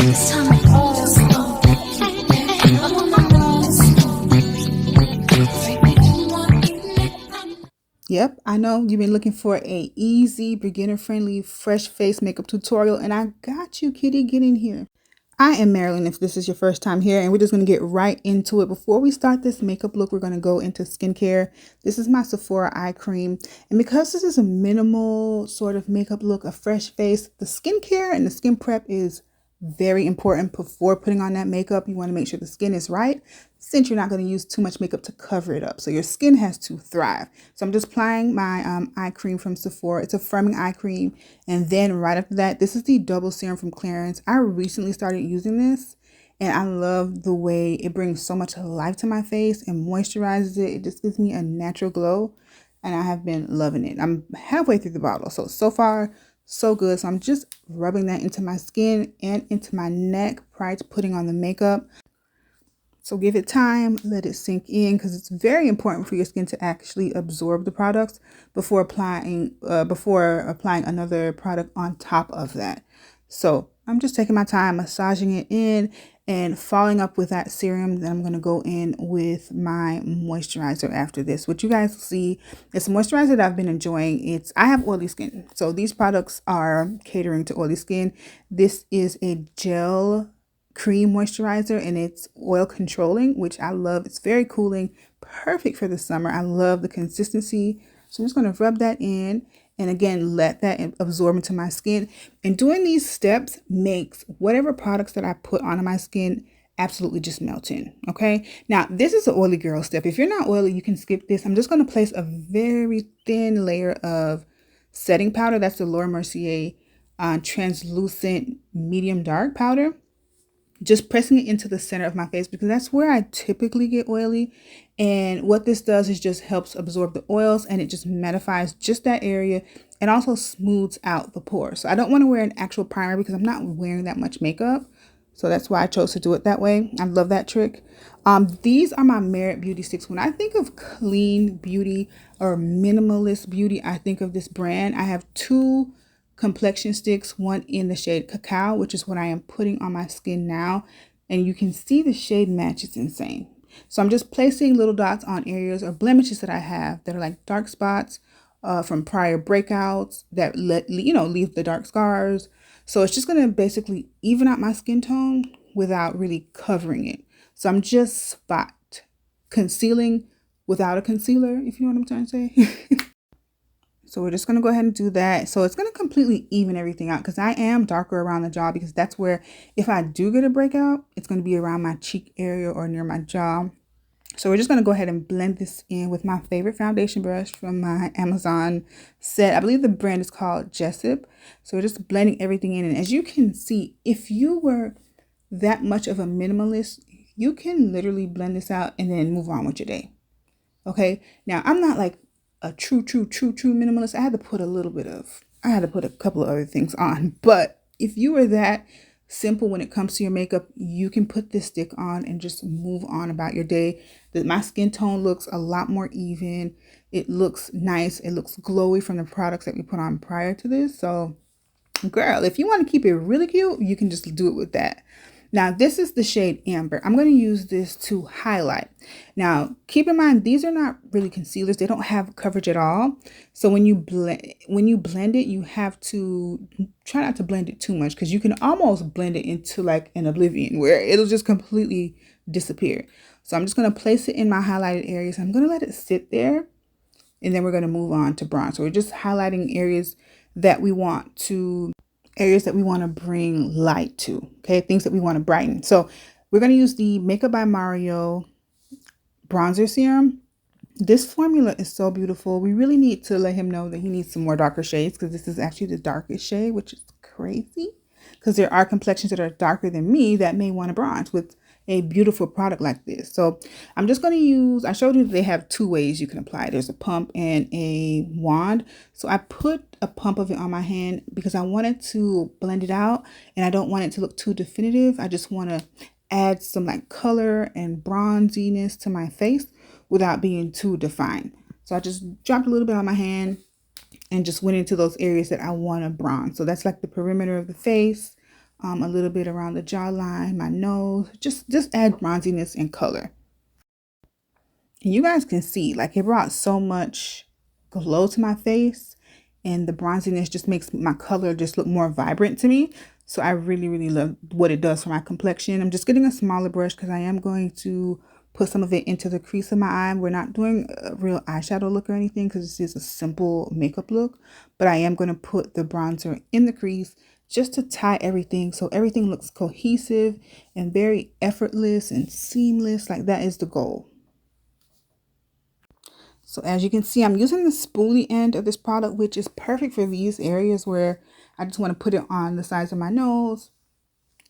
Yep, I know you've been looking for a easy, beginner-friendly, fresh face makeup tutorial, and I got you, kitty. Get in here. I am Marilyn if this is your first time here, and we're just going to get right into it. Before we start this makeup look, we're going to go into skincare. This is my Sephora eye cream, and because this is a minimal sort of makeup look, a fresh face, the skincare and the skin prep is very important before putting on that makeup. You want to make sure the skin is right, since you're not going to use too much makeup to cover it up. So your skin has to thrive. So I'm just applying my eye cream from Sephora. It's a firming eye cream. And then right after that, this is the double serum from Clarins. I recently started using this, and I love the way it brings so much life to my face and moisturizes it. It just gives me a natural glow, and I have been loving it. I'm halfway through the bottle. So far, so good. So I'm just rubbing that into my skin and into my neck prior to putting on the makeup. So give it time, let it sink in, because it's very important for your skin to actually absorb the products before applying another product on top of that. So I'm just taking my time, massaging it in and following up with that serum. Then I'm going to go in with my moisturizer after this. What you guys will see is a moisturizer that I've been enjoying. I have oily skin, so these products are catering to oily skin. This is a gel cream moisturizer, and it's oil controlling, which I love. It's very cooling, perfect for the summer. I love the consistency. So I'm just going to rub that in, and again, let that absorb into my skin. And doing these steps makes whatever products that I put onto my skin absolutely just melt in. Okay, now this is an oily girl step. If you're not oily, you can skip this. I'm just going to place a very thin layer of setting powder. That's the Laura Mercier translucent medium dark powder. Just pressing it into the center of my face, because that's where I typically get oily. And what this does is just helps absorb the oils, and it just mattifies just that area and also smooths out the pores. So I don't want to wear an actual primer because I'm not wearing that much makeup. So that's why I chose to do it that way. I love that trick. These are my Merit Beauty sticks. When I think of clean beauty or minimalist beauty, I think of this brand. I have two complexion sticks, one in the shade Cacao, which is what I am putting on my skin now, and you can see the shade match. It's insane. So I'm just placing little dots on areas or blemishes that I have that are like dark spots from prior breakouts that leave the dark scars. So it's just going to basically even out my skin tone without really covering it. So I'm just spot concealing without a concealer, if you know what I'm trying to say. So we're just going to go ahead and do that. So it's going to completely even everything out, because I am darker around the jaw, because that's where, if I do get a breakout, it's going to be around my cheek area or near my jaw. So we're just going to go ahead and blend this in with my favorite foundation brush from my Amazon set. I believe the brand is called Jessup. So we're just blending everything in. And as you can see, if you were that much of a minimalist, you can literally blend this out and then move on with your day. Okay. Now, I'm not like a true minimalist. I had to put a couple of other things on. But if you are that simple when it comes to your makeup, you can put this stick on and just move on about your day. My skin tone looks a lot more even. It looks nice. It looks glowy from the products that we put on prior to this. So girl, if you want to keep it really cute, you can just do it with that. Now, this is the shade Amber. I'm going to use this to highlight. Now, keep in mind, these are not really concealers. They don't have coverage at all. So when you blend it, you have to try not to blend it too much, because you can almost blend it into like an oblivion where it'll just completely disappear. So I'm just going to place it in my highlighted areas. I'm going to let it sit there, and then we're going to move on to bronze. So we're just highlighting areas that we want to bring light to, okay? Things that we want to brighten. So we're going to use the Makeup by Mario bronzer serum. This formula is so beautiful. We really need to let him know that he needs some more darker shades, because this is actually the darkest shade, which is crazy, because there are complexions that are darker than me that may want to bronze with a beautiful product like this. So I'm just going to use, I showed you that they have two ways you can apply. There's a pump and a wand. So I put a pump of it on my hand because I wanted to blend it out, and I don't want it to look too definitive. I just want to add some like color and bronziness to my face without being too defined. So I just dropped a little bit on my hand and just went into those areas that I want to bronze. So that's like the perimeter of the face, a little bit around the jawline, my nose, just add bronziness and color. And you guys can see, like, it brought so much glow to my face, and the bronziness just makes my color just look more vibrant to me. So I really, really love what it does for my complexion. I'm just getting a smaller brush because I am going to put some of it into the crease of my eye. We're not doing a real eyeshadow look or anything because this is a simple makeup look, but I am going to put the bronzer in the crease just to tie everything so everything looks cohesive and very effortless and seamless. Like, that is the goal. So as you can see, I'm using the spoolie end of this product, which is perfect for these areas where I just want to put it on the sides of my nose,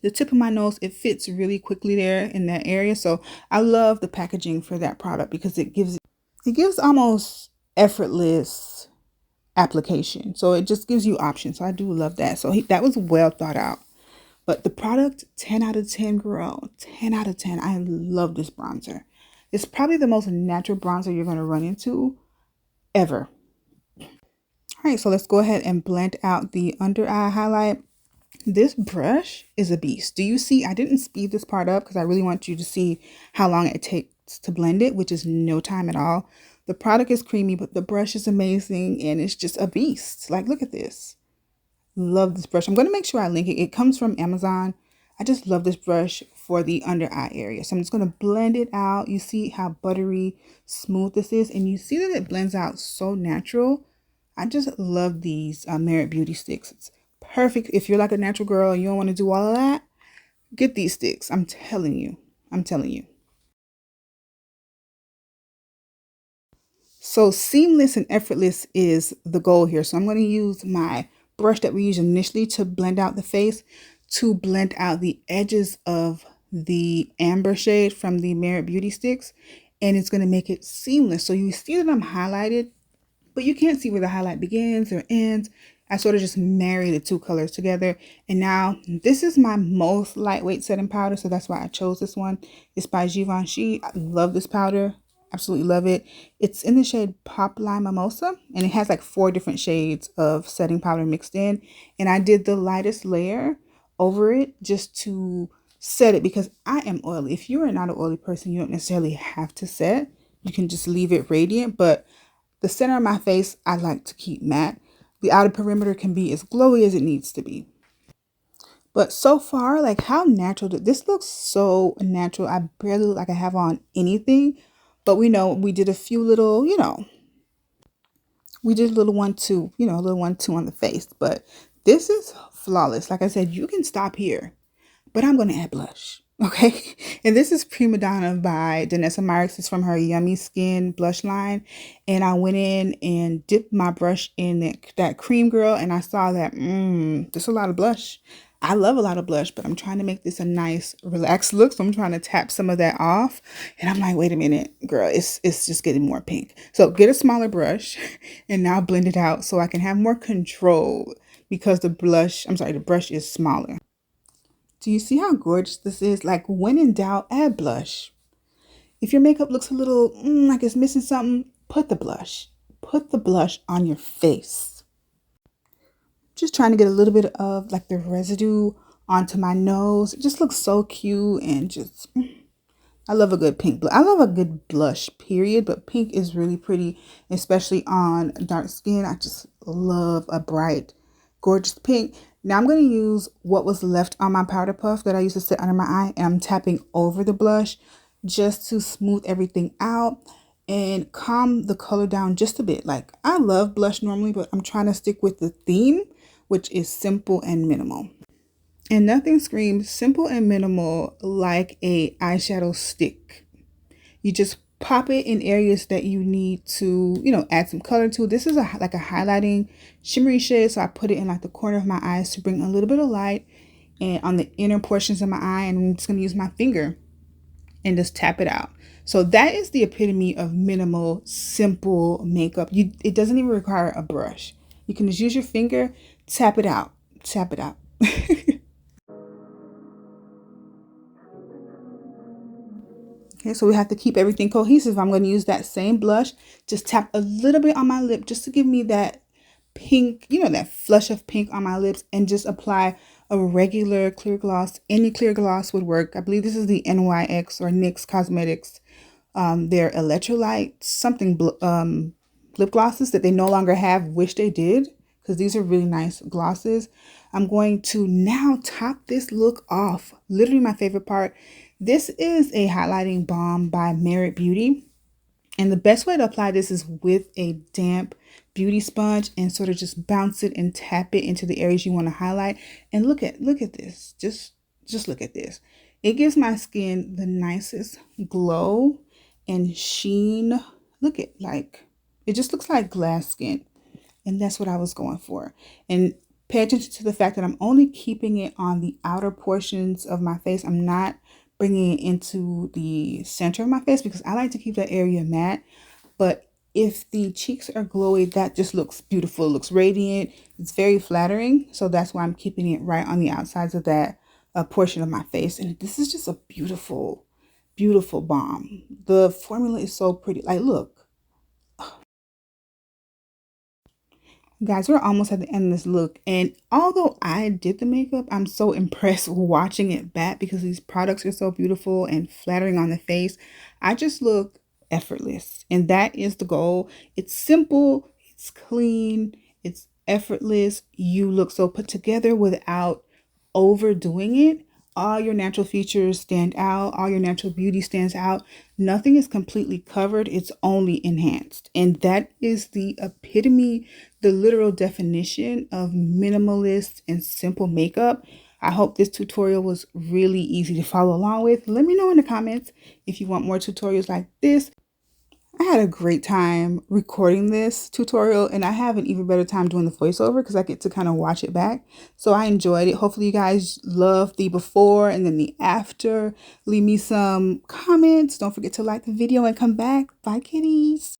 the tip of my nose. It fits really quickly there in that area. So I love the packaging for that product because it gives almost effortless application. So it just gives you options. So I do love that. So that was well thought out. But the product, 10 out of 10, girl, 10 out of 10. I love this bronzer. It's probably the most natural bronzer you're going to run into ever. All right, so let's go ahead and blend out the under eye highlight. This brush is a beast. Do you see? I didn't speed this part up because I really want you to see how long it takes to blend it, which is no time at all. The product is creamy, but the brush is amazing and it's just a beast. Like, look at this. Love this brush. I'm going to make sure I link it. It comes from Amazon. I just love this brush for the under eye area. So I'm just going to blend it out. You see how buttery smooth this is, and you see that it blends out so natural. I just love these Merit Beauty sticks. It's perfect if you're like a natural girl and you don't want to do all of that. Get these sticks. I'm telling you. I'm telling you. So seamless and effortless is the goal here. So I'm going to use my brush that we used initially to blend out the face to blend out the edges of the amber shade from the Merit Beauty sticks. And it's going to make it seamless. So you see that I'm highlighted, but you can't see where the highlight begins or ends. I sort of just marry the two colors together. And now this is my most lightweight setting powder. So that's why I chose this one. It's by Givenchy. I love this powder. Absolutely love it. It's in the shade Pop Lime Mimosa, and it has like 4 different shades of setting powder mixed in. And I did the lightest layer over it just to set it because I am oily. If you are not an oily person, you don't necessarily have to set. You can just leave it radiant, but the center of my face, I like to keep matte. The outer perimeter can be as glowy as it needs to be. But so far, like, how natural this looks so natural. I barely look like I have on anything. But we know we did a few little, we did a little 1-2, a little 1-2 on the face. But this is flawless. Like I said, you can stop here. But I'm going to add blush. Okay. And this is Prima Donna by Danessa Myricks. It's from her Yummy Skin blush line. And I went in and dipped my brush in that cream girl. And I saw that, there's a lot of blush. I love a lot of blush, but I'm trying to make this a nice, relaxed look. So I'm trying to tap some of that off. And I'm like, wait a minute, girl, it's just getting more pink. So get a smaller brush and now blend it out so I can have more control because the brush is smaller. Do you see how gorgeous this is? Like, when in doubt, add blush. If your makeup looks a little like it's missing something, put the blush. Put the blush on your face. Just trying to get a little bit of like the residue onto my nose. It just looks so cute and just, I love a good pink blush. I love a good blush, period, but pink is really pretty, especially on dark skin. I just love a bright, gorgeous pink. Now I'm going to use what was left on my powder puff that I used to set under my eye, and I'm tapping over the blush just to smooth everything out and calm the color down just a bit. Like, I love blush normally, but I'm trying to stick with the theme, which is simple and minimal. And nothing screams simple and minimal like a eyeshadow stick. You just pop it in areas that you need to, add some color to. This is like a highlighting shimmery shade, so I put it in like the corner of my eyes to bring a little bit of light and on the inner portions of my eye, and I'm just going to use my finger and just tap it out. So that is the epitome of minimal, simple makeup. It doesn't even require a brush. You can just use your finger, tap it out. Okay, so we have to keep everything cohesive. I'm going to use that same blush. Just tap a little bit on my lip just to give me that pink, that flush of pink on my lips, and just apply a regular clear gloss. Any clear gloss would work. I believe this is the NYX or NYX Cosmetics. Their electrolyte something lip glosses that they no longer have. Wish they did, because these are really nice glosses. I'm going to now top this look off. Literally my favorite part. This is a highlighting balm by Merit Beauty. And the best way to apply this is with a damp beauty sponge and sort of just bounce it and tap it into the areas you want to highlight. And look at this. Just look at this. It gives my skin the nicest glow and sheen. Look at, like, it just looks like glass skin. And that's what I was going for. And pay attention to the fact that I'm only keeping it on the outer portions of my face. I'm not bringing it into the center of my face because I like to keep that area matte. But if the cheeks are glowy, that just looks beautiful. It looks radiant. It's very flattering. So that's why I'm keeping it right on the outsides of that portion of my face. And this is just a beautiful, beautiful balm. The formula is so pretty. Like, look. Guys, we're almost at the end of this look, and although I did the makeup, I'm so impressed watching it back because these products are so beautiful and flattering on the face. I just look effortless, and that is the goal. It's simple, it's clean, it's effortless. You look so put together without overdoing it. All your natural features stand out. All your natural beauty stands out. Nothing is completely covered. It's only enhanced. And that is the epitome, the literal definition of minimalist and simple makeup. I hope this tutorial was really easy to follow along with. Let me know in the comments if you want more tutorials like this. I had a great time recording this tutorial, and I have an even better time doing the voiceover because I get to kind of watch it back. So I enjoyed it. Hopefully you guys love the before and then the after. Leave me some comments. Don't forget to like the video and come back. Bye, kitties.